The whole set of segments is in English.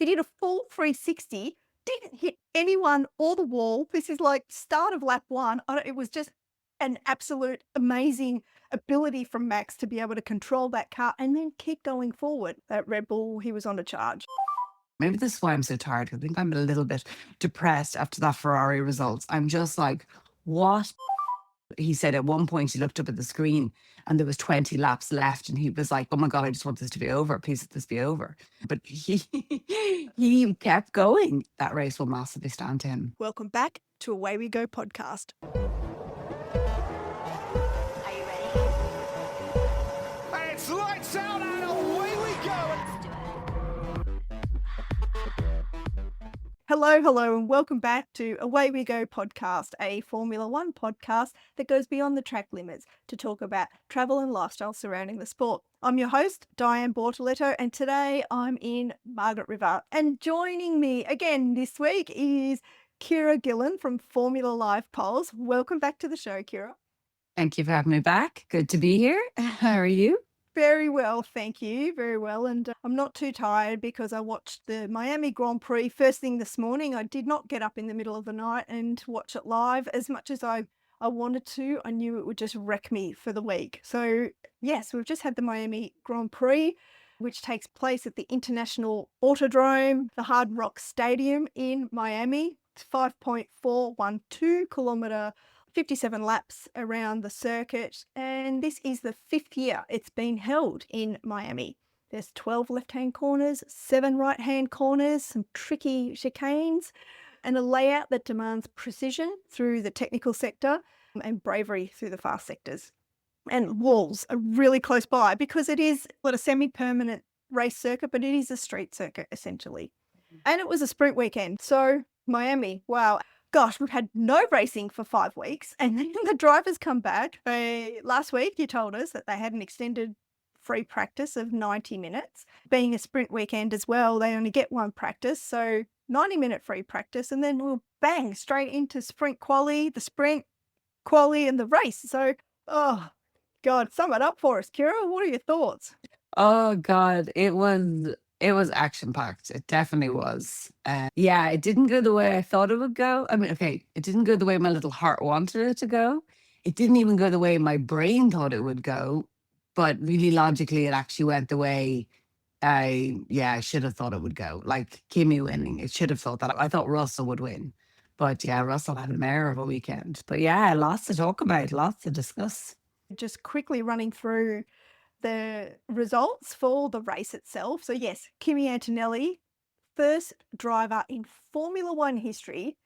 He did a full 360, didn't hit anyone or the wall. This is like start of lap one. It was just an absolute amazing ability from Max to be able to control that car and then keep going forward. At Red Bull, he was on a charge. Maybe this is why I'm so tired. I think I'm a little bit depressed after that Ferrari results. I'm just like, what? He said at one point he looked up at the screen and there was 20 laps left and he was like, oh my God, I just want this to be over. Please let this be over. But he he kept going. That race will massively stand to him. Welcome back to Away We Go podcast. Are you ready? And it's lights out and away we go. Hello, and welcome back to Away We Go podcast, a Formula One podcast that goes beyond the track limits to talk about travel and lifestyle surrounding the sport. I'm your host, Dianne Bortoletto, and today I'm in Margaret River. And joining me again this week is Ciara Gillan from Formula Live Polls. Welcome back to the show, Ciara. Thank you for having me back. Good to be here. How are you? Very well, thank you. Very well. And I'm not too tired because I watched the Miami Grand Prix first thing this morning. I did not get up in the middle of the night and watch it live as much as I wanted to. I knew it would just wreck me for the week. So, yes, we've just had the Miami Grand Prix, which takes place at the International Autodrome, the Hard Rock Stadium in Miami. It's 5.412 kilometre 57 laps around the circuit, and this is the 5th year it's been held in Miami. There's 12 left-hand corners, 7 right-hand corners, some tricky chicanes, and a layout that demands precision through the technical sector and bravery through the fast sectors. And walls are really close by because it is not a semi-permanent race circuit, but it is a street circuit essentially. And it was a sprint weekend, so Miami, wow. Gosh, we've had no racing for 5 weeks, and then the drivers come back. Last week, you told us that they had an extended free practice of 90 minutes. Being a sprint weekend as well, they only get one practice, so 90-minute free practice, and then we'll bang straight into sprint quali, the sprint quali, and the race. So, oh, God, sum it up for us, Ciara. What are your thoughts? Oh God, it was action packed. It definitely was. Yeah, it didn't go the way I thought it would go. I mean, okay, it didn't go the way my little heart wanted it to go. It didn't even go the way my brain thought it would go. But really logically, it actually went the way I should have thought it would go. Like Kimi winning, it should have thought that. I thought Russell would win. But yeah, Russell had a mare of a weekend. But yeah, lots to talk about, lots to discuss. Just quickly running through the results for the race itself. So yes, Kimi Antonelli, first driver in Formula One history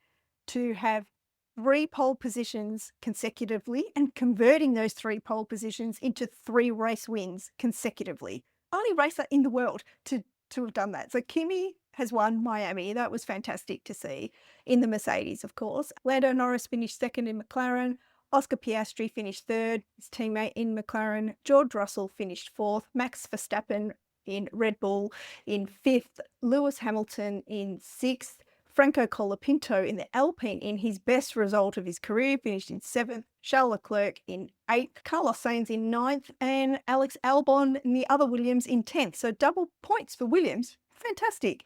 to have 3 pole positions consecutively and converting those 3 pole positions into 3 race wins consecutively. Only racer in the world to have done that. So Kimi has won Miami. That was fantastic to see in the Mercedes, of course. Lando Norris finished second in McLaren. Oscar Piastri finished third, his teammate in McLaren. George Russell finished fourth. Max Verstappen in Red Bull in fifth. Lewis Hamilton in sixth. Franco Colapinto in the Alpine in his best result of his career, finished in seventh. Charles Leclerc in eighth. Carlos Sainz in ninth. And Alex Albon and the other Williams in 10th. So double points for Williams. Fantastic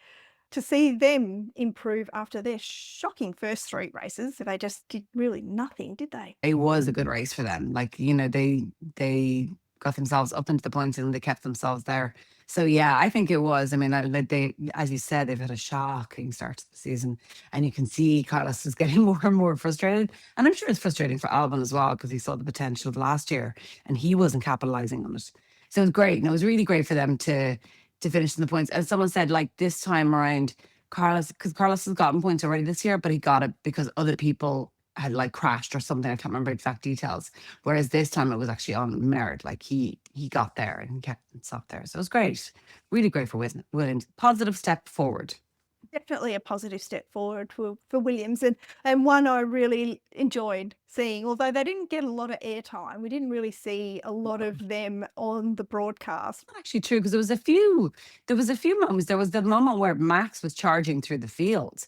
to see them improve after their shocking first 3 races. They just did really nothing, did they? It was a good race for them. Like, they got themselves up into the points and they kept themselves there. So yeah, I think it was. I mean, they, as you said, they've had a shocking start to the season, and you can see Carlos is getting more and more frustrated. And I'm sure it's frustrating for Albon as well because he saw the potential of last year and he wasn't capitalizing on it. So it was great, and it was really great for them to finish in the points. As someone said, like this time around, because Carlos has gotten points already this year, but he got it because other people had like crashed or something. I can't remember exact details. Whereas this time it was actually on merit. Like he got there and he kept himself there. So it was great. Really great for Williams. Positive step forward. Definitely a positive step forward for Williams, and one I really enjoyed seeing, although they didn't get a lot of airtime. We didn't really see a lot of them on the broadcast. Actually true, because there was a few moments. There was the moment where Max was charging through the field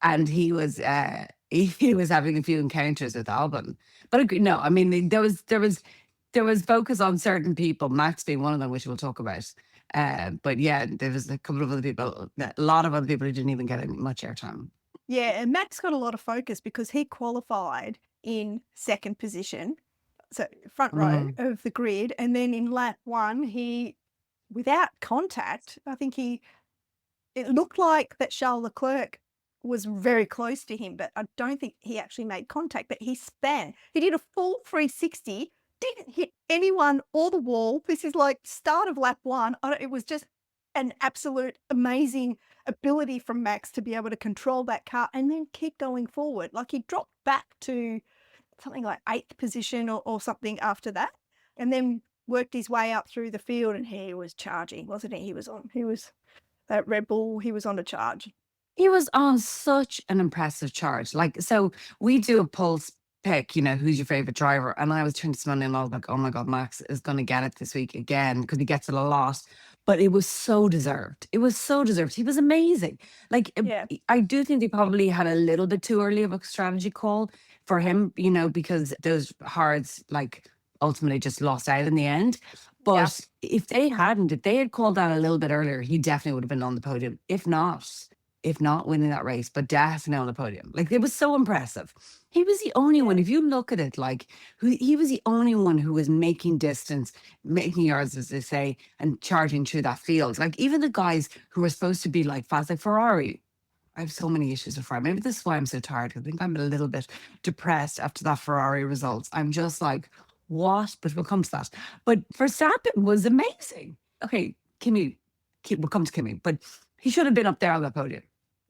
and he was having a few encounters with Albon. But no, I mean there was focus on certain people, Max being one of them, which we'll talk about. But yeah, there was a couple of other people, a lot of other people who didn't even get any much airtime. Yeah, and Max got a lot of focus because he qualified in second position, so front row Mm. of the grid, and then in lap 1, he, without contact, I think it looked like that Charles Leclerc was very close to him, but I don't think he actually made contact, but he span. He did a full 360, didn't hit anyone or the wall. This is like start of lap 1. It was just an absolute amazing ability from Max to be able to control that car and then keep going forward. Like he dropped back to something like 8th position or something after that, and then worked his way up through the field, and he was charging, wasn't he? He was that Red Bull, he was on a charge. He was on such an impressive charge. Like, so we do a pulse pick, who's your favorite driver? And I was trying to Simone and I was like, oh my God, Max is going to get it this week again because he gets it a lot. But it was so deserved. It was so deserved. He was amazing. Like, Yeah. I do think they probably had a little bit too early of a strategy call for him, because those hards, like, ultimately just lost out in the end. Yeah. But if they had called that a little bit earlier, he definitely would have been on the podium. If not winning that race, but definitely on the podium. Like, it was so impressive. He was the only one, Yeah. if you look at it, like, he was the only one who was making distance, making yards, as they say, and charging through that field. Like, even the guys who were supposed to be like fast, like Ferrari. I have so many issues with Ferrari. Maybe this is why I'm so tired. I think I'm a little bit depressed after that Ferrari results. I'm just like, what? But we'll come to that. But Verstappen was amazing. Okay, we'll come to Kimi, but he should have been up there on the podium.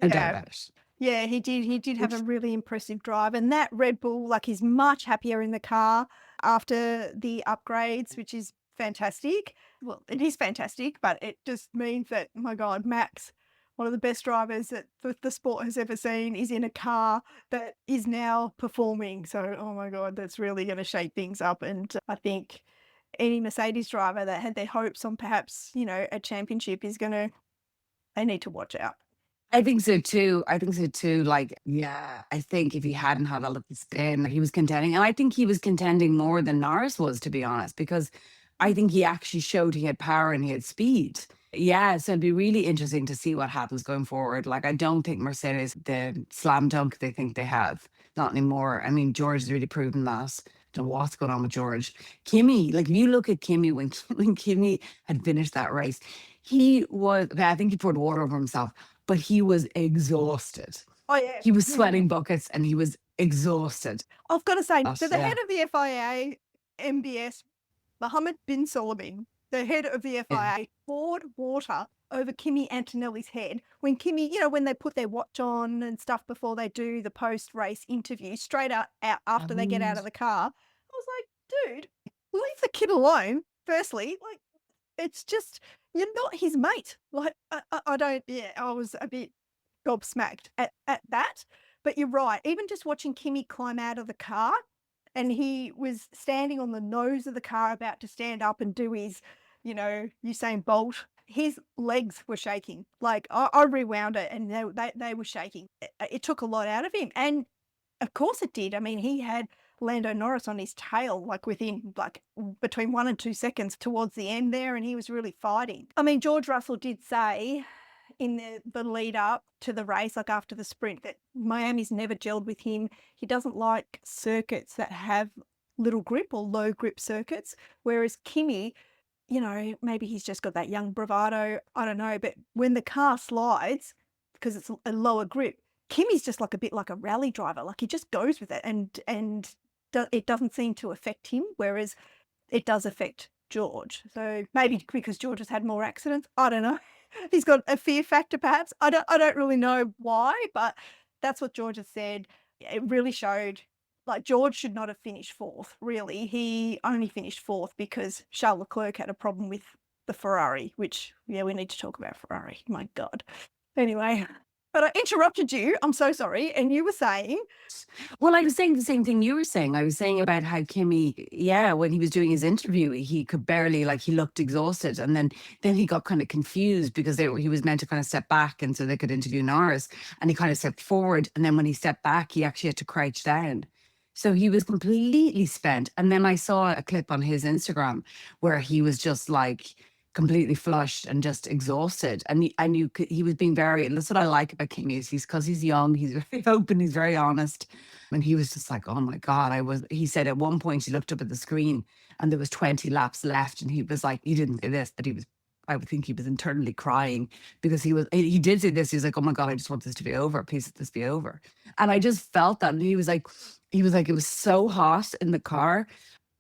No doubt Yeah. about it. Yeah, he did. He did have a Which, really impressive drive, and that Red Bull, like, he's much happier in the car after the upgrades, which is fantastic. Well, it is fantastic, but it just means that, oh my God, Max, one of the best drivers that the sport has ever seen, is in a car that is now performing. So, oh my God, that's really going to shake things up. And I think any Mercedes driver that had their hopes on perhaps, a championship they need to watch out. I think so too. Like, yeah, I think if he hadn't had a little spin, he was contending. And I think he was contending more than Norris was, to be honest, because I think he actually showed he had power and he had speed. Yeah, so it'd be really interesting to see what happens going forward. Like, I don't think Mercedes, the slam dunk they think they have, not anymore. I mean, George has really proven that. Don't know what's going on with George. Kimi, like, if you look at Kimi when Kimi had finished that race, he was, I think he poured water over himself, but he was exhausted. Oh, yeah. He was sweating buckets and he was exhausted. I've got to say, But so the yeah. head of the FIA, MBS, Mohammed bin Salman, the head of the Yeah. FIA, poured water over Kimi Antonelli's head when Kimi, when they put their watch on and stuff before they do the post-race interview, straight out after they get out of the car. I was like, dude, leave the kid alone, firstly. Like, it's just, you're not his mate. Like, I don't, yeah, I was a bit gobsmacked at that. But you're right. Even just watching Kimi climb out of the car, and he was standing on the nose of the car about to stand up and do his, Usain Bolt. His legs were shaking. Like, I rewound it and they were shaking. It took a lot out of him. And of course it did. I mean, he had Lando Norris on his tail, like within between 1 and 2 seconds towards the end there, and he was really fighting. I mean, George Russell did say in the lead up to the race, like after the sprint, that Miami's never gelled with him. He doesn't like circuits that have little grip or low grip circuits, whereas Kimi, maybe he's just got that young bravado, I don't know, but when the car slides, because it's a lower grip, Kimi's just like a bit like a rally driver, like he just goes with it, and it doesn't seem to affect him, whereas it does affect George. So maybe because George has had more accidents, I don't know. He's got a fear factor, perhaps. I don't really know why, but that's what George has said. It really showed. Like, George should not have finished 4th, really. He only finished 4th because Charles Leclerc had a problem with the Ferrari, which, yeah, we need to talk about Ferrari. My God. Anyway, but I interrupted you. I'm so sorry. And you were saying, Well, I was saying the same thing you were saying. I was saying about how Kimi, yeah, when he was doing his interview, he could barely, like, he looked exhausted. And then he got kind of confused because he was meant to kind of step back and so they could interview Norris. And he kind of stepped forward. And then when he stepped back, he actually had to crouch down. So he was completely spent. And then I saw a clip on his Instagram where he was just like, completely flushed and just exhausted. And he was being very, and that's what I like about Kimi, is because he's young, he's very open, he's very honest. And he was just like, oh my God, he said at one point he looked up at the screen and there was 20 laps left. And he was like, he didn't say this, but I would think he was internally crying because he did say this. He was like, oh my God, I just want this to be over. Please let this be over. And I just felt that. And he was like, it was so hot in the car.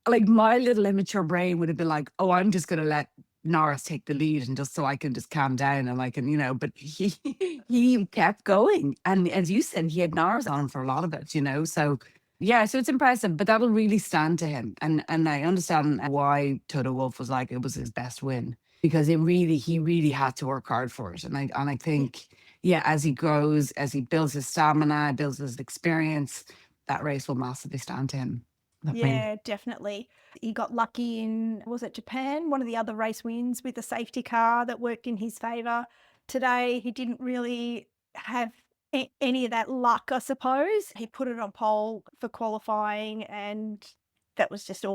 Like my little immature brain would have been like, oh, I'm just going to let Norris take the lead and just so I can just calm down and I can, but he kept going. And as you said, he had Norris on him for a lot of it, so yeah, so it's impressive, but that'll really stand to him. And I understand why Toto Wolff was like, it was his best win because he really had to work hard for it. And I think, yeah, as he grows, as he builds his stamina, builds his experience, that race will massively stand to him. That win. Yeah, definitely. He got lucky in, was it Japan? One of the other race wins with a safety car that worked in his favour. Today, he didn't really have any of that luck, I suppose. He put it on pole for qualifying and that was just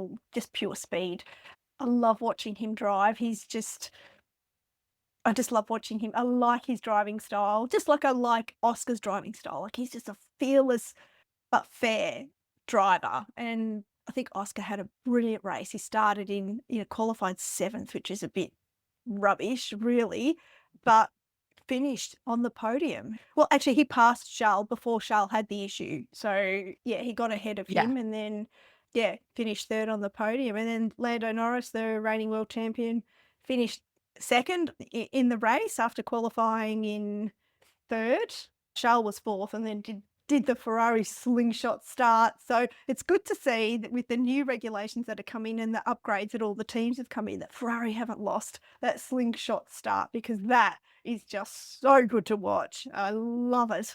pure speed. I love watching him drive. I just love watching him. I like his driving style, just like I like Oscar's driving style. Like he's just a fearless but fair driver. And I think Oscar had a brilliant race. He started in, qualified 7th, which is a bit rubbish, really, but finished on the podium. Well, actually, he passed Charles before Charles had the issue. So, yeah, he got ahead of him and then, finished 3rd on the podium. And then Lando Norris, the reigning world champion, finished 2nd in the race after qualifying in 3rd. Charles was 4th and then did the Ferrari slingshot start. So it's good to see that with the new regulations that are coming and the upgrades that all the teams have come in, that Ferrari haven't lost that slingshot start because that is just so good to watch. I love it.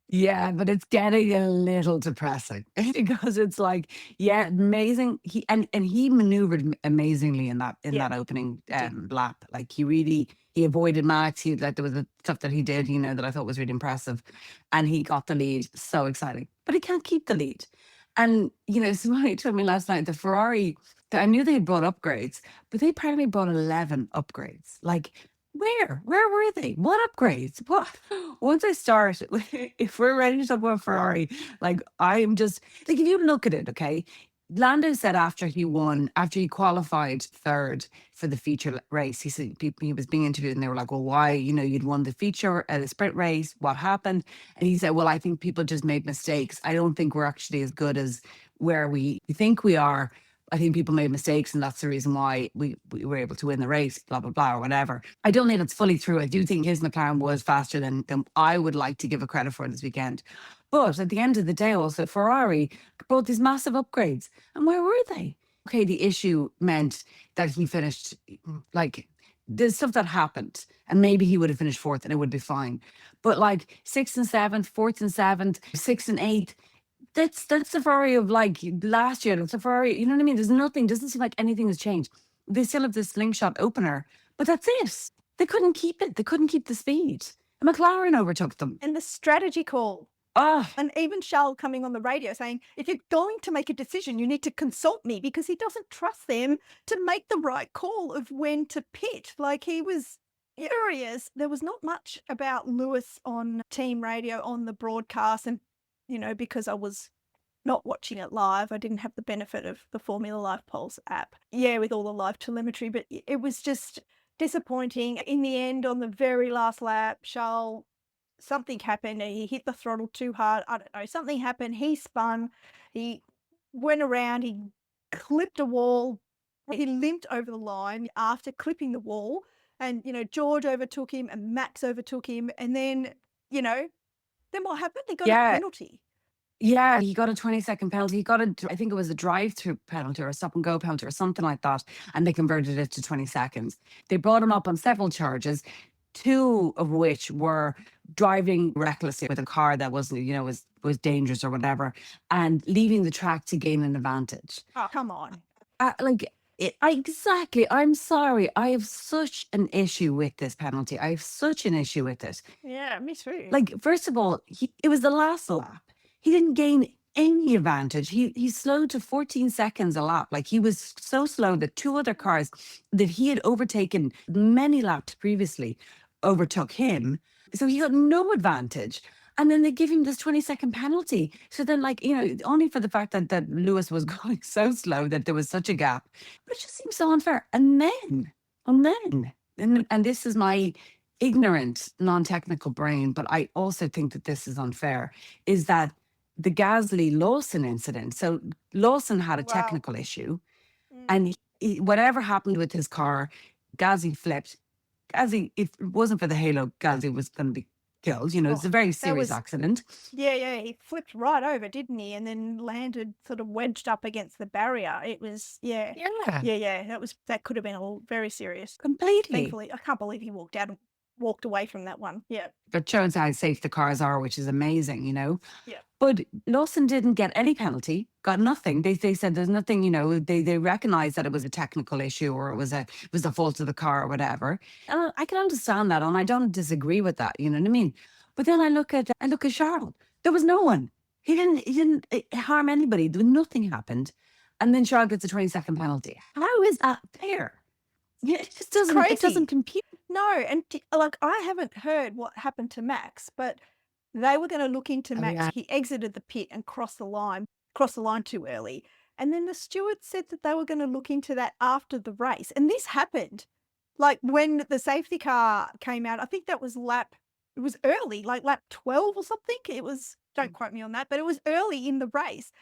Yeah, but it's getting a little depressing because it's like, yeah, amazing. He maneuvered amazingly in that opening lap. Like he avoided Max. There was stuff that he did, that I thought was really impressive, and he got the lead. So exciting, but he can't keep the lead. And somebody told me last night the Ferrari. I knew they had brought upgrades, but they apparently brought 11 upgrades. Like. Where were they? What upgrades? What? Once I start, if we're ready to talk about Ferrari, like I'm just like, if you look at it, okay. Lando said after he qualified 3rd for the feature race, he said he was being interviewed and they were like, well, why, you'd won the feature at a sprint race. What happened? And he said, well, I think people just made mistakes. I don't think we're actually as good as where we think we are. I think people made mistakes and that's the reason why we were able to win the race, blah, blah, blah, or whatever. I don't think it's fully true. I do think his McLaren was faster than I would like to give a credit for this weekend. But at the end of the day, also, Ferrari brought these massive upgrades. And where were they? Okay, the issue meant that he finished, like, there's stuff that happened. And maybe he would have finished 4th and it would be fine. But like 6th and 7th, 4th and 7th, 6th and 8th, that's the Ferrari of like last year. That's the Ferrari, you know what I mean? There's nothing, doesn't seem like anything has changed. They still have this slingshot opener, but that's it. They couldn't keep it. They couldn't keep the speed. And McLaren overtook them. And the strategy call. And even Charles coming on the radio saying, if you're going to make a decision, you need to consult me because he doesn't trust them to make the right call of when to pit. Like he was furious. There was not much about Lewis on team radio on the broadcast and because I was not watching it live, I didn't have the benefit of the Formula Live Pulse app. Yeah, with all the live telemetry, but it was just disappointing. In the end, on the very last lap, Charles, something happened. He hit the throttle too hard. I don't know. Something happened. He spun. He went around. He clipped a wall. He limped over the line after clipping the wall. And, George overtook him and Max overtook him. And then, then what happened? They got a penalty. Yeah, he got a 20-second penalty. He got I think it was a drive-through penalty or a stop-and-go penalty or something like that, and they converted it to 20 seconds. They brought him up on several charges, 2 of which were driving recklessly with a car that was dangerous or whatever, and leaving the track to gain an advantage. Oh, come on. Exactly. I'm sorry. I have such an issue with this penalty. I have such an issue with it. Yeah, me too. Like, first of all, it was the last lap. He didn't gain any advantage. He slowed to 14 seconds a lap. Like he was so slow that two other cars that he had overtaken many laps previously overtook him. So he got no advantage. And then they give him this 20-second penalty. So then, like, only for the fact that Lewis was going so slow that there was such a gap. But it just seems so unfair. And this is my ignorant, non-technical brain, but I also think that this is unfair, is that the Gasly Lawson incident. So Lawson had a Wow. technical issue, and whatever happened with his car, Gasly flipped. Gasly, if it wasn't for the halo, Gasly was going to be killed. It's a very serious accident. Yeah, he flipped right over, didn't he? And then landed sort of wedged up against the barrier. It was, yeah. That could have been very serious. Completely. Thankfully, I can't believe he walked away from that one. Yeah. That shows how safe the cars are, which is amazing, Yeah. But Lawson didn't get any penalty, got nothing. They said there's nothing, they recognized that it was a technical issue or it was the fault of the car or whatever. And I can understand that, and I don't disagree with that, you know what I mean? But then I look at Charles. There was no one. He didn't harm anybody. Nothing happened. And then Charles gets a 20-second penalty. How is that fair? Yeah, it just doesn't compute. No, and like I haven't heard what happened to Max, but they were going to look into Max. Yeah. He exited the pit and crossed the line too early. And then the steward said that they were going to look into that after the race. And this happened like when the safety car came out. I think that was it was early, like lap 12 or something. It was, don't quote me on that, but it was early in the race.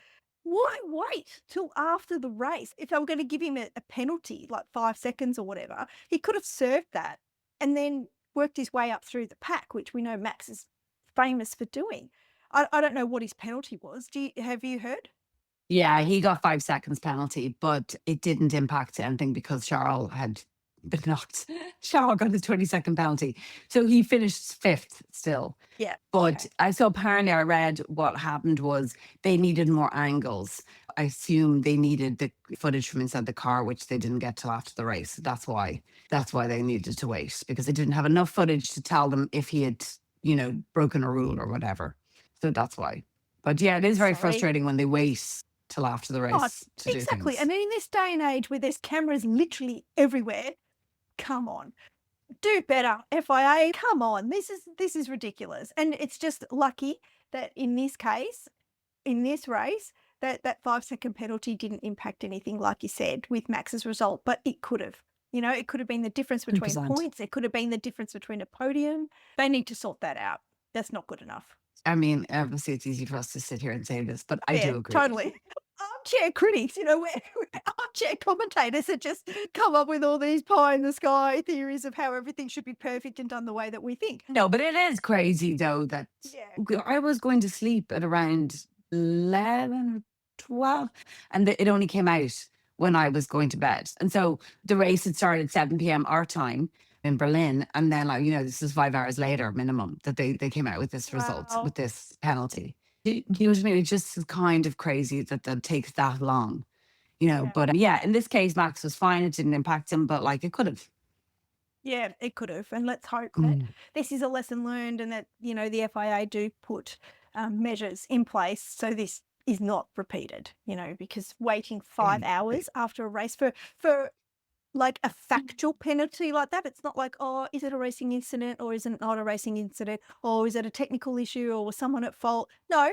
Why wait till after the race? If they were going to give him a penalty, like 5 seconds or whatever, he could have served that and then worked his way up through the pack, which we know Max is famous for doing. I don't know what his penalty was. Have you heard? Yeah, he got 5 seconds penalty, but it didn't impact anything because Charles had been knocked. Charles got his 20-second penalty. So he finished 5th still. Yeah. But apparently I read what happened was they needed more angles. I assume they needed the footage from inside the car, which they didn't get till after the race. That's why they needed to wait, because they didn't have enough footage to tell them if he had, broken a rule or whatever. So that's why. But yeah, it is very frustrating when they wait till after the race to do exactly. things. And in this day and age where there's cameras literally everywhere, come on. Do better, FIA. Come on. This is ridiculous. And it's just lucky that in this case, in this race, that 5-second penalty didn't impact anything, like you said, with Max's result, but it could have. It could have been the difference between 100%. points. It could have been the difference between a podium. They need to sort that out. That's not good enough. I mean, obviously it's easy for us to sit here and say this, but I do agree. Totally. Armchair critics, we're armchair commentators that just come up with all these pie in the sky theories of how everything should be perfect and done the way that we think. No, but it is crazy though that I was going to sleep at around 11 or 12 and it only came out when I was going to bed. And so the race had started at 7 p.m. our time in Berlin. And then, this is 5 hours later minimum that they came out with this result, with this penalty. You know what I mean? It just is kind of crazy that takes that long, But in this case, Max was fine. It didn't impact him, but it could have. Yeah, it could have. And let's hope that this is a lesson learned and that, the FIA do put measures in place so this is not repeated, because waiting 5 hours after a race for like a factual penalty like that, it's not like, oh, is it a racing incident or is it not a racing incident, or is it a technical issue or was someone at fault? No,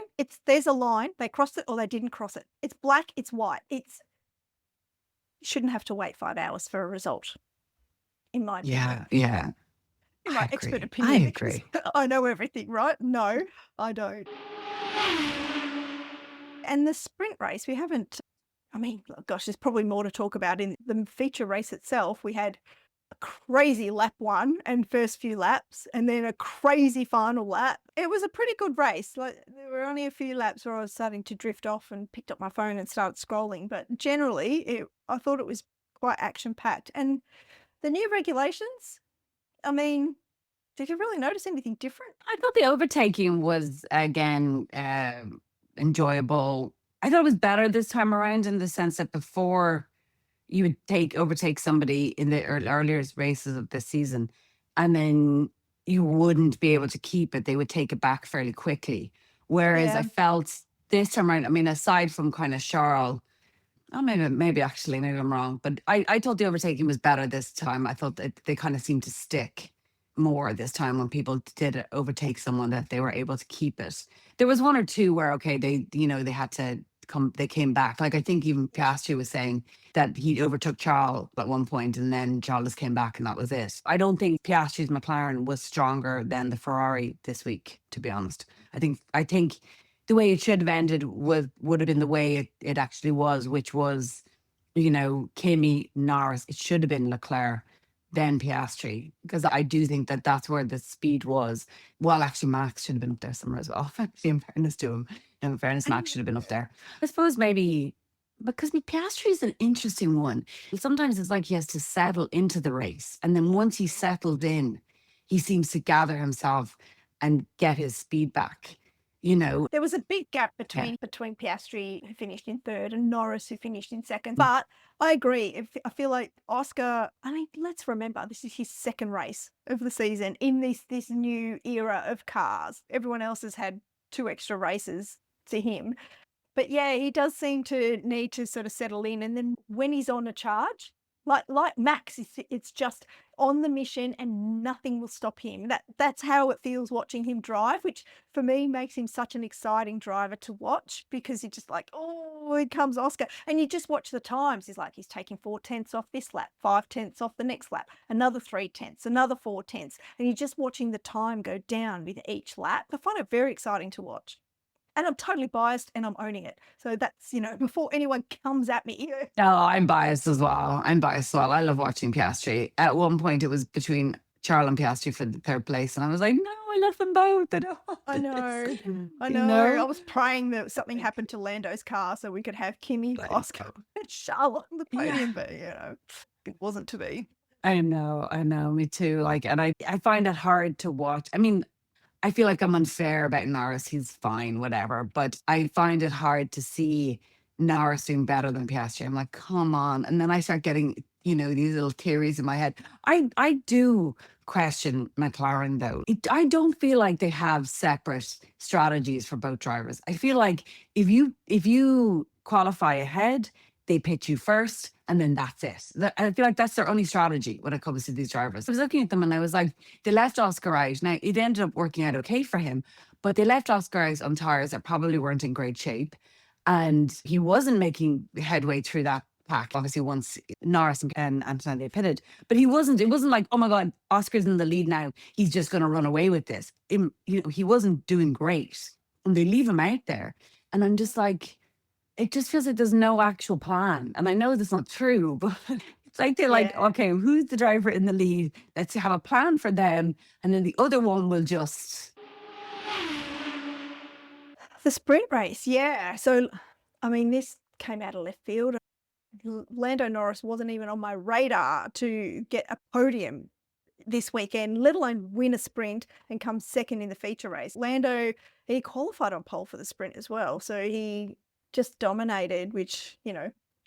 there's a line, they crossed it or they didn't cross it. It's black, it's white. You shouldn't have to wait 5 hours for a result, in my opinion. Yeah. In my expert opinion. I agree. I know everything, right? No, I don't. And the sprint race, we haven't, gosh, there's probably more to talk about. In the feature race itself, we had a crazy lap 1 and first few laps, and then a crazy final lap. It was a pretty good race. There were only a few laps where I was starting to drift off and picked up my phone and started scrolling. But generally, I thought it was quite action-packed. And the new regulations, did you really notice anything different? I thought the overtaking was, again, enjoyable. I thought it was better this time around in the sense that before you would overtake somebody in the earlier races of this season, and then you wouldn't be able to keep it. They would take it back fairly quickly. Whereas I felt this time around, I mean, aside from kind of Charles, oh, maybe actually, maybe I'm wrong, but I thought the overtaking was better this time. I thought that they kind of seemed to stick more this time when people did overtake someone, that they were able to keep it. There was one or two where, okay, they had to come, they came back. Like I think even Piastri was saying that he overtook Charles at one point and then Charles just came back and that was it. I don't think Piastri's McLaren was stronger than the Ferrari this week, to be honest. I think the way it should have ended would have been the way it actually was, which was, Kimi, Norris. It should have been Leclerc, then Piastri, because I do think that that's where the speed was. Well, actually, Max should have been up there somewhere as well. In fairness to him, in fairness, Max should have been up there. I suppose maybe because Piastri is an interesting one. Sometimes it's like he has to settle into the race, and then once he's settled in, he seems to gather himself and get his speed back. There was a big gap between Piastri, who finished in third, and Norris, who finished in second. But I agree. I feel like Oscar, I mean, let's remember, this is his second race of the season in this new era of cars. Everyone else has had 2 extra races to him. But yeah, he does seem to need to sort of settle in. And then when he's on a charge, like Max, it's just on the mission and nothing will stop him. That's how it feels watching him drive, which for me makes him such an exciting driver to watch, because you're just like, oh, here comes Oscar. And you just watch the times. He's taking 4/10 off this lap, 5/10 off the next lap, another 3/10, another 4/10. And you're just watching the time go down with each lap. I find it very exciting to watch. And I'm totally biased and I'm owning it. So that's, before anyone comes at me. No, I'm biased as well. I love watching Piastri. At one point, it was between Charles and Piastri for the third place, and I was like, no, I love them both. I don't want I know. this. I know. I was praying that something happened to Lando's car so we could have Kimi, Like, Oscar, and Charles on the Yeah. podium, but it wasn't to be. I know, me too. Like, and I find it hard to watch. I mean, I feel like I'm unfair about Norris. He's fine, whatever. But I find it hard to see Norris doing better than Piastri. I'm like, come on. And then I start getting, these little theories in my head. I do question McLaren though. I don't feel like they have separate strategies for both drivers. I feel like if you qualify ahead, they pitch you first, and then that's it. I feel like that's their only strategy when it comes to these drivers. I was looking at them and I was like, they left Oscar out. Now, it ended up working out okay for him, but they left Oscar out on tires that probably weren't in great shape. And he wasn't making headway through that pack, obviously, once Norris and Antonelli pitted. But it wasn't like, oh my God, Oscar's in the lead now, he's just going to run away with this. He wasn't doing great. And they leave him out there. And I'm just like, it just feels like there's no actual plan. And I know that's not true, but it's like they're like, okay, who's the driver in the lead? Let's have a plan for them. And then the other one will just. The sprint race, yeah. So, I mean, this came out of left field. Lando Norris wasn't even on my radar to get a podium this weekend, let alone win a sprint and come second in the feature race. Lando, he qualified on pole for the sprint as well. So he just dominated, which,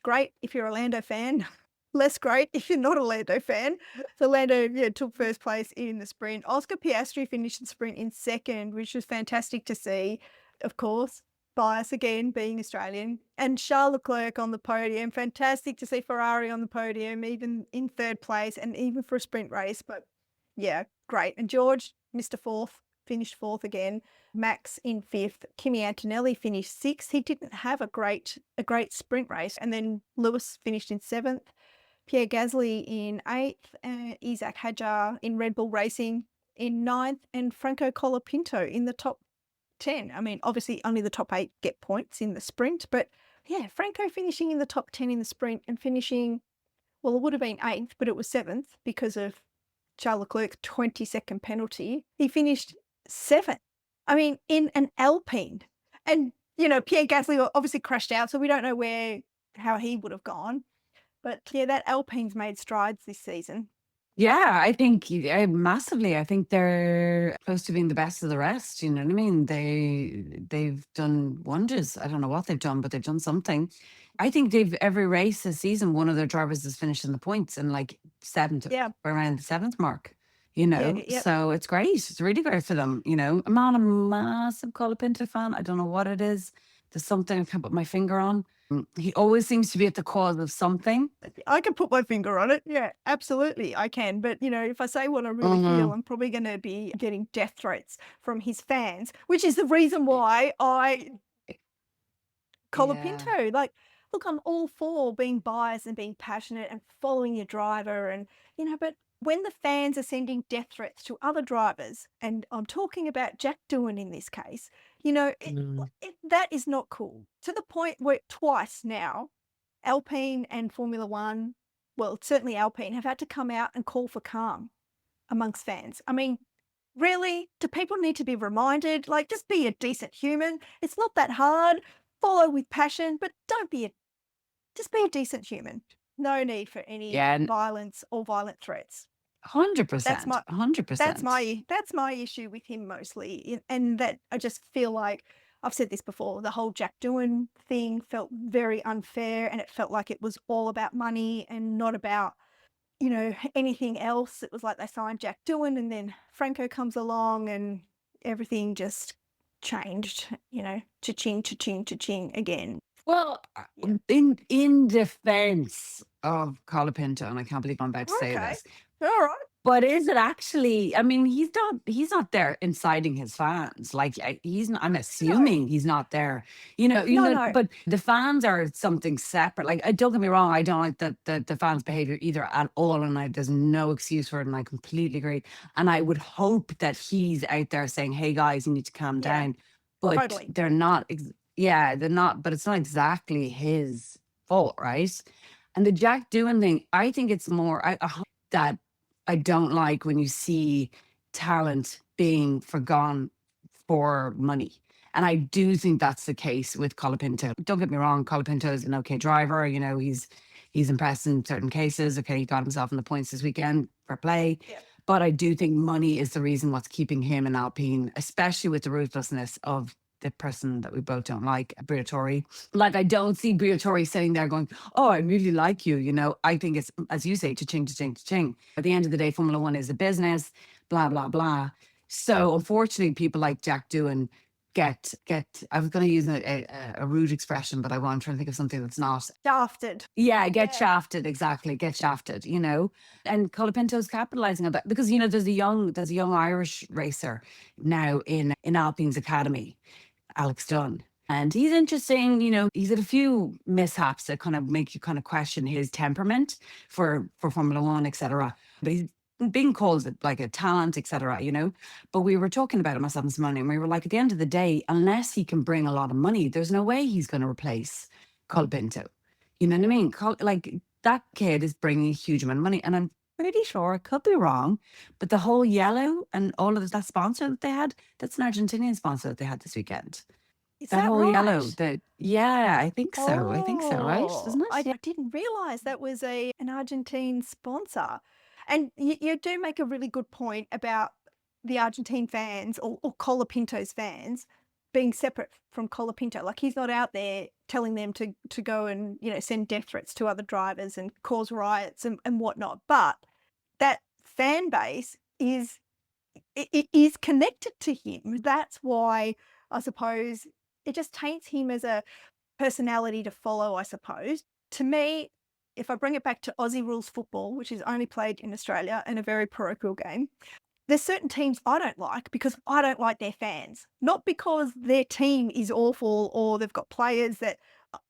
great if you're a Lando fan, less great if you're not a Lando fan. So Lando took first place in the sprint. Oscar Piastri finished the sprint in second, which was fantastic to see. Of course, bias again, being Australian. And Charles Leclerc on the podium. Fantastic to see Ferrari on the podium, even in third place and even for a sprint race. But yeah, great. And George, Mr. Fourth, finished fourth again. Max in fifth. Kimi Antonelli finished sixth. He didn't have a great sprint race. And then Lewis finished in seventh. Pierre Gasly in eighth. Isaac Hadjar in Red Bull Racing in ninth. And Franco Colapinto in the top 10. I mean, obviously only the top 8 get points in the sprint, but yeah, Franco finishing in the top 10 in the sprint and finishing, well, it would have been 8th, but it was 7th because of Charles Leclerc's 20-second penalty. He finished 7th. I mean, in an Alpine. And, Pierre Gasly obviously crashed out, so we don't know how he would have gone. But yeah, that Alpine's made strides this season. Yeah, I think massively. I think they're close to being the best of the rest. You know what I mean? They've done wonders. I don't know what they've done, but they've done something. I think every race this season, one of their drivers has finished in the points and like around the 7th mark. So it's great. It's really great for them. I'm not a massive Colapinto fan. I don't know what it is, There's something I can't put my finger on. He always seems to be at the cause of something. I can put my finger on it. Yeah, absolutely, I can. But, if I say what I really feel, I'm probably going to be getting death threats from his fans, which is the reason why I Yeah. Colapinto. Like, look, I'm all for being biased and being passionate and following your driver and, but when the fans are sending death threats to other drivers, and I'm talking about Jack Doohan in this case, Mm. that is not cool. To the point where twice now, Alpine and Formula One, well, certainly Alpine, have had to come out and call for calm amongst fans. I mean, really? Do people need to be reminded? Like, just be a decent human. It's not that hard. Follow with passion, but just be a decent human. No need for any Yeah, violence or violent threats. That's 100%, my 100%. that's my issue with him mostly, and that I just feel like I've said this before. The whole Jack Doohan thing felt very unfair, and it felt like it was all about money and not about anything else. It was like they signed Jack Doohan, and then Franco comes along, and everything just changed. Cha-ching, cha-ching, cha-ching again. Well, Yeah. in defense of Colapinto, and I can't believe I'm about to say Okay. this, All right. but is it actually? I mean, he's not there inciting his fans. Like he's not. I'm No. assuming he's not there. No, no. But the fans are something separate. Like, don't get me wrong, I don't like the fans' behavior either at all, and there's no excuse for it, and I completely agree. And I would hope that he's out there saying, "Hey guys, you need to calm Yeah, down." But totally. they're not. Yeah, they're not. But it's not exactly his fault, right? And the Jack Doohan thing, I think it's more that I don't like when you see talent being forgone for money. And I do think that's the case with Colapinto. Don't get me wrong, Colapinto is an okay driver. He's impressed in certain cases. Okay, he got himself in the points this weekend for play. Yeah. But I do think money is the reason what's keeping him in Alpine, especially with the ruthlessness of the person that we both don't like, Briatore. Like, I don't see Briatore sitting there going, "Oh, I really like you." I think it's, as you say, cha-ching, cha-ching, cha-ching. At the end of the day, Formula One is a business, blah, blah, blah. So unfortunately, people like Jack Doohan get, I was going to use a rude expression, but I'm trying to think of something that's not. Shafted. Yeah, get Yeah. shafted, exactly. Get shafted, And Colapinto's capitalizing on that because there's a young Irish racer now in Alpine's academy, Alex Dunn. And he's interesting, he's had a few mishaps that kind of make you kind of question his temperament for Formula One, etc. But he's being called like a talent, etc. But we were talking about it myself this morning, and we were like, at the end of the day, unless he can bring a lot of money, there's no way he's going to replace Colapinto. You know what I mean? Like, that kid is bringing a huge amount of money, and I'm pretty sure, I could be wrong, but the whole yellow and all of that sponsor that they had, that's an Argentinian sponsor that they had this weekend. Is That that whole yellow, right? yeah, I think so. I think so, right? Oh, Isn't it? I didn't realize that was an Argentine sponsor. And you do make a really good point about the Argentine fans or Colapinto's fans being separate from Colapinto. Like, he's not out there telling them to go and, send death threats to other drivers and cause riots and whatnot. But that fan base it is connected to him. That's why I suppose it just taints him as a personality to follow, I suppose. To me, if I bring it back to Aussie rules football, which is only played in Australia and a very parochial game, there's certain teams I don't like because I don't like their fans. Not because their team is awful or they've got players that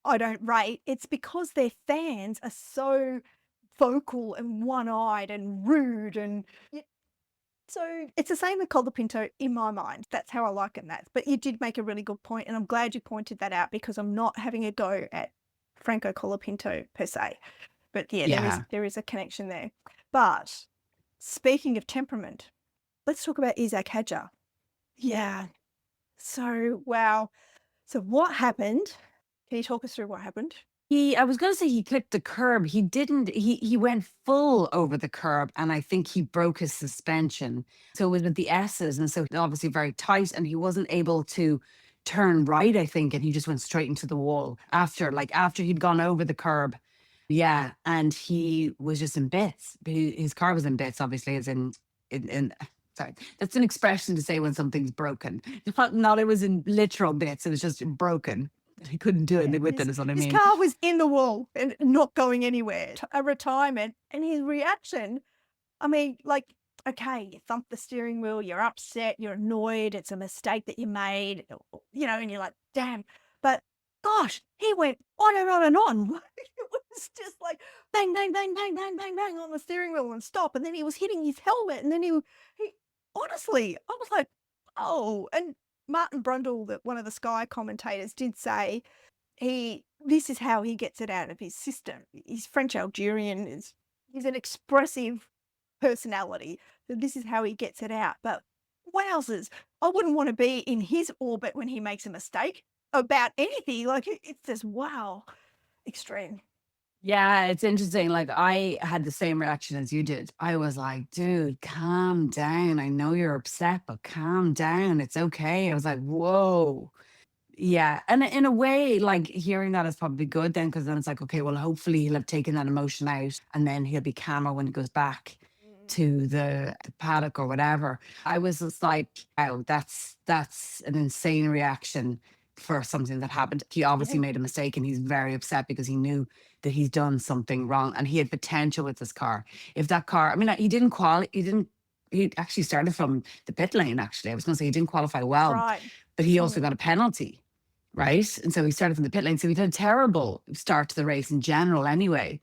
I don't rate. It's because their fans are so vocal and one-eyed and rude and so it's the same with Colapinto in my mind. That's how I like it. But you did make a really good point, and I'm glad you pointed that out because I'm not having a go at Franco Colapinto per se. But yeah, Yeah. there is a connection there. But speaking of temperament, let's talk about Isaac Hadjar. Yeah. So wow. So what happened? Can you talk us through what happened? I was going to say he clipped the curb. He didn't. He went full over the curb, and I think he broke his suspension. So it was with the S's, and so obviously very tight, and he wasn't able to turn right, I think, and he just went straight into the wall after he'd gone over the curb. Yeah, and he was just in bits. His car was in bits, obviously, as in sorry, that's an expression to say when something's broken. Not it was in literal bits. It was just broken. He couldn't do it with it, His, is what I his mean. car was in the wall and not going anywhere. A retirement, and his reaction, I mean, like, okay, you thump the steering wheel, you're upset, you're annoyed, it's a mistake that you made, and you're like, damn. But gosh, he went on and on and on. It was just like bang, bang, bang, bang, bang, bang, bang on the steering wheel and stop. And then he was hitting his helmet. And then he honestly, I was like, oh. And Martin Brundle, one of the Sky commentators, did say this is how he gets it out of his system. He's French Algerian, he's an expressive personality. So this is how he gets it out. But wowzers, I wouldn't want to be in his orbit when he makes a mistake about anything. Like it's just wow, extreme. Yeah, it's interesting. Like I had the same reaction as you did. I was like, dude, calm down. I know you're upset, but calm down. It's okay. I was like, whoa. Yeah. And in a way, like hearing that is probably good then, because then it's like, okay, well, hopefully he'll have taken that emotion out and then he'll be calmer when he goes back to the paddock or whatever. I was just like, wow, that's an insane reaction for something that happened. He obviously Yeah, made a mistake and he's very upset because he knew that he's done something wrong and he had potential with this car. If that car, I mean, he actually started from the pit lane, actually. I was going to say he didn't qualify that's well, right. but he also Mm. got a penalty, right? And so he started from the pit lane. So he had a terrible start to the race in general anyway.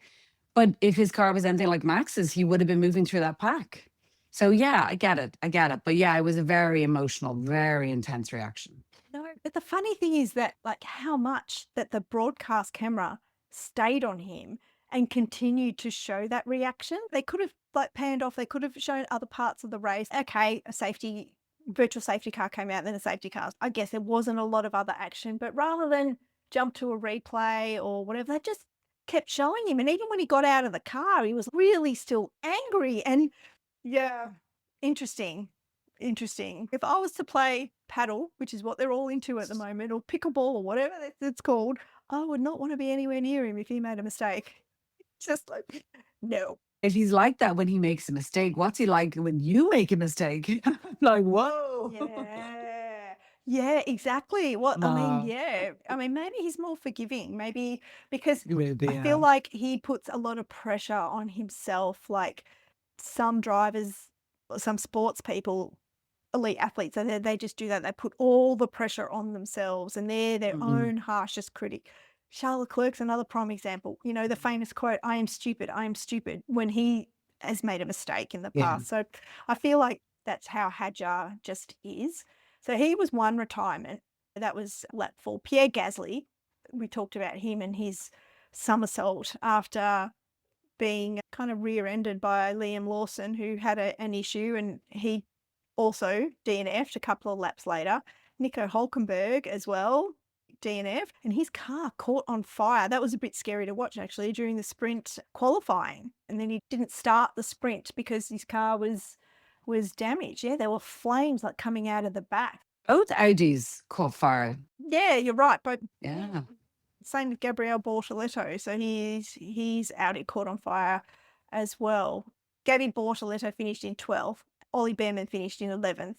But if his car was anything like Max's, he would have been moving through that pack. So yeah, I get it. I get it. But yeah, it was a very emotional, very intense reaction. No, but the funny thing is that, like, how much that the broadcast camera stayed on him and continued to show that reaction. They could have, like, panned off, they could have shown other parts of the race. Okay, virtual safety car came out, then a safety car. I guess there wasn't a lot of other action, but rather than jump to a replay or whatever, they just kept showing him. And even when he got out of the car, he was really still angry. And yeah, interesting. Interesting. If I was to play paddle, which is what they're all into at the moment, or pickleball or whatever it's called, I would not want to be anywhere near him if he made a mistake. Just like, no. If he's like that when he makes a mistake, what's he like when you make a mistake? Like, whoa. Yeah. Yeah, exactly. What I mean, No. yeah. I mean, maybe he's more forgiving, maybe because Maybe, I feel yeah. like he puts a lot of pressure on himself. Like some drivers, some sports people, elite athletes, so they just do that. They put all the pressure on themselves and they're their Mm-mm. own harshest critic. Charles Leclerc's another prime example. The famous quote, I am stupid, when he has made a mistake in the Yeah. past. So I feel like that's how Hadjar just is. So he was one retirement. That was lap 4. Pierre Gasly, we talked about him and his somersault after being kind of rear-ended by Liam Lawson, who had an issue, and he also DNF'd a couple of laps later. Nico Hulkenberg as well, DNF, and his car caught on fire. That was a bit scary to watch actually during the sprint qualifying. And then he didn't start the sprint because his car was damaged. Yeah, there were flames like coming out of the back. Both Audis caught fire. Yeah, you're right. But Yeah. same with Gabriel Bortoletto. So he's out. It caught on fire as well. Gabby Bortoletto finished in 12th. Ollie Behrman finished in 11th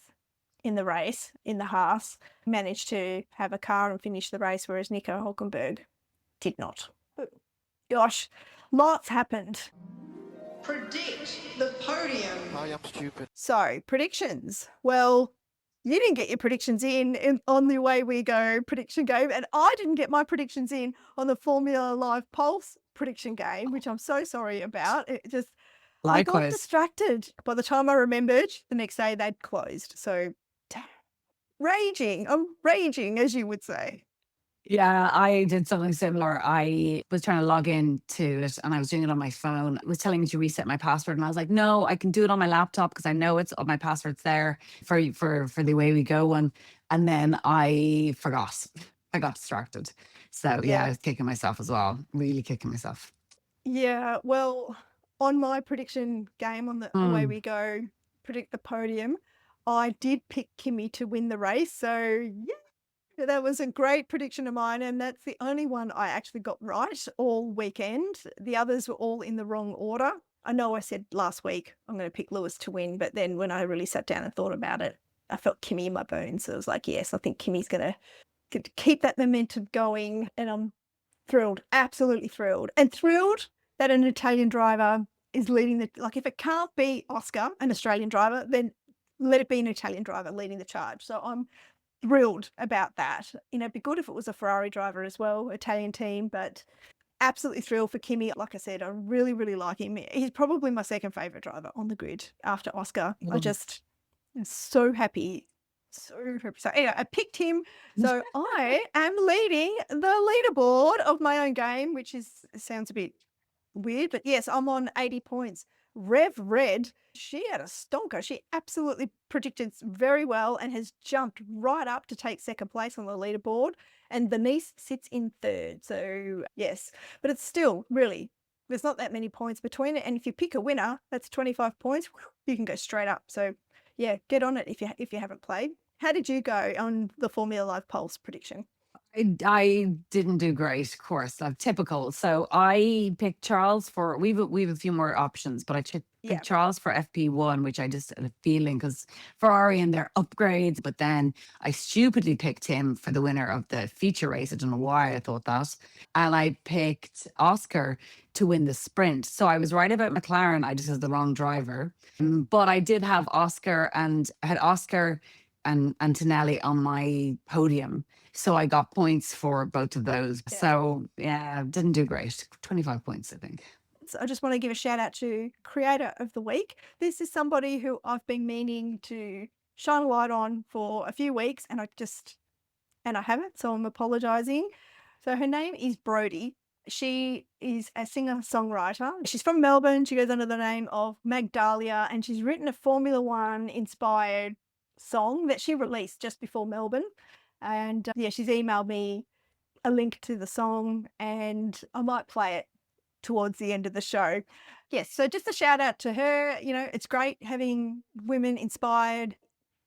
in the race, in the Haas. Managed to have a car and finish the race, whereas Nico Hulkenberg did not. But gosh, lots happened. Predict the podium. I am stupid. So, predictions. Well, you didn't get your predictions in on the Away We Go prediction game, and I didn't get my predictions in on the Formula Live Pulse prediction game, which I'm so sorry about. I got Likewise. distracted. By the time I remembered, the next day they'd closed. So, raging. I'm raging, as you would say. Yeah, I did something similar. I was trying to log in to it and I was doing it on my phone. It was telling me to reset my password and I was like, no, I can do it on my laptop because I know it's my password's there for the Away We Go one. And then I forgot. I got distracted. So yeah, I was kicking myself as well. Really kicking myself. Yeah, well, on my prediction game on the Away Mm. We Go, predict the podium, I did pick Kimi to win the race. So, yeah, that was a great prediction of mine. And that's the only one I actually got right all weekend. The others were all in the wrong order. I know I said last week I'm going to pick Lewis to win, but then when I really sat down and thought about it, I felt Kimi in my bones. So I was like, yes, I think Kimi's going to keep that momentum going. And I'm thrilled, absolutely thrilled. And thrilled that an Italian driver is leading like, if it can't be Oscar, an Australian driver, then let it be an Italian driver leading the charge. So I'm thrilled about that. It'd be good if it was a Ferrari driver as well, Italian team, but absolutely thrilled for Kimi. Like I said, I really, really like him. He's probably my second favourite driver on the grid after Oscar. I just am so happy. So happy. So anyway, I picked him. So I am leading the leaderboard of my own game, which sounds a bit weird, but yes, I'm on 80 points. Rev Red, she had a stonker. She absolutely predicted very well and has jumped right up to take second place on the leaderboard. And the niece sits in third. So yes, but it's still really, there's not that many points between it. And if you pick a winner, that's 25 points. You can go straight up. So yeah, get on it if you haven't played. How did you go on the Formula Live Pulse prediction? I didn't do great, of course. That's typical. So I picked Charles for we've a few more options, but I picked Charles for FP1, which I just had a feeling because Ferrari and their upgrades. But then I stupidly picked him for the winner of the feature race. I don't know why I thought that. And I picked Oscar to win the sprint. So I was right about McLaren. I just had the wrong driver. But I did have Oscar, and I had Oscar and Antonelli on my podium. So I got points for both of those. Yeah. So yeah, didn't do great. 25 points, I think. So I just want to give a shout out to Creator of the Week. This is somebody who I've been meaning to shine a light on for a few weeks, and I haven't, so I'm apologizing. So her name is Brody. She is a singer-songwriter. She's from Melbourne. She goes under the name of Magdalia, and she's written a Formula One inspired song that she released just before Melbourne. And she's emailed me a link to the song, and I might play it towards the end of the show. Yes, so just a shout out to her. It's great having women inspired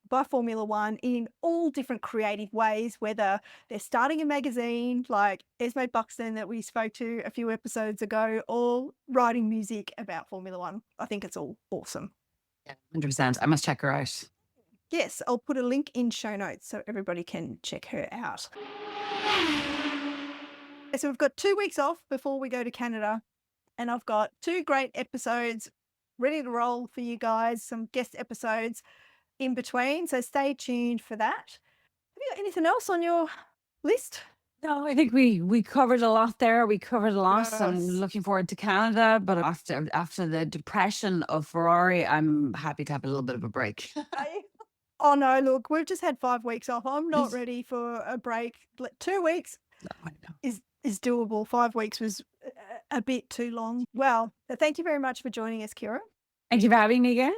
by Formula One in all different creative ways, whether they're starting a magazine like Esme Buxton that we spoke to a few episodes ago, or writing music about Formula One. I think it's all awesome. Yeah, 100%. I must check her out. Yes, I'll put a link in show notes so everybody can check her out. So we've got 2 weeks off before we go to Canada, and I've got 2 great episodes ready to roll for you guys, some guest episodes in between, so stay tuned for that. Have you got anything else on your list? No, I think we covered a lot there. We covered a lot. Yes. I'm looking forward to Canada, but after the depression of Ferrari, I'm happy to have a little bit of a break. Oh no, look, we've just had 5 weeks off. I'm not ready for a break. 2 weeks is doable. 5 weeks was a bit too long. Well, thank you very much for joining us, Ciara. Thank you for having me again.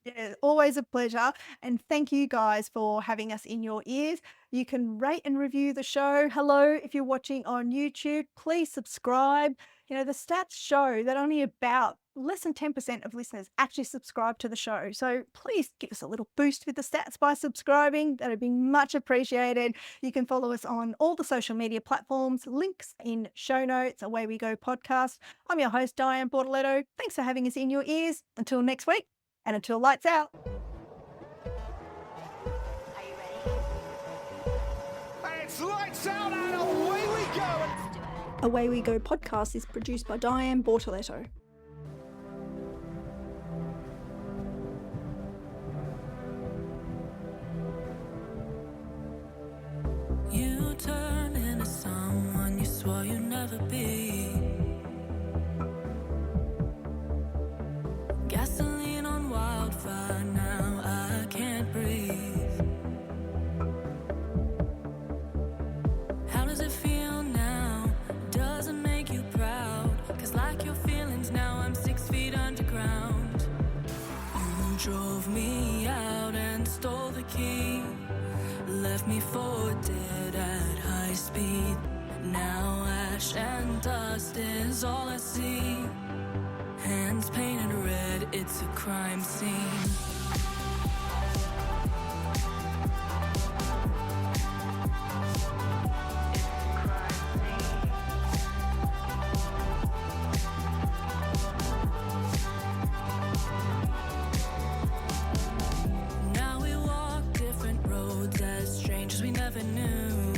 Yeah, always a pleasure. And thank you guys for having us in your ears. You can rate and review the show. Hello, if you're watching on YouTube, please subscribe. The stats show that only about less than 10% of listeners actually subscribe to the show. So please give us a little boost with the stats by subscribing. That would be much appreciated. You can follow us on all the social media platforms, links in show notes, Away We Go podcast. I'm your host, Dianne Bortoletto. Thanks for having us in your ears. Until next week, and until lights out. Are you ready? It's lights out and away we go. Away We Go podcast is produced by Dianne Bortoletto. You turn into someone you swore you'd never be. Gasoline on wildfire, now I can't breathe. How does it feel now? Does it make you proud? 'Cause like your feelings now, I'm 6 feet underground. You drove me out and stole the key. Left me for dead at high speed. Now ash and dust is all I see. Hands painted red, it's a crime scene. Now we walk different roads as strangers we never knew.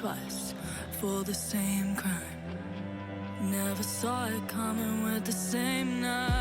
twice for the same crime. Never saw it coming with the same knife.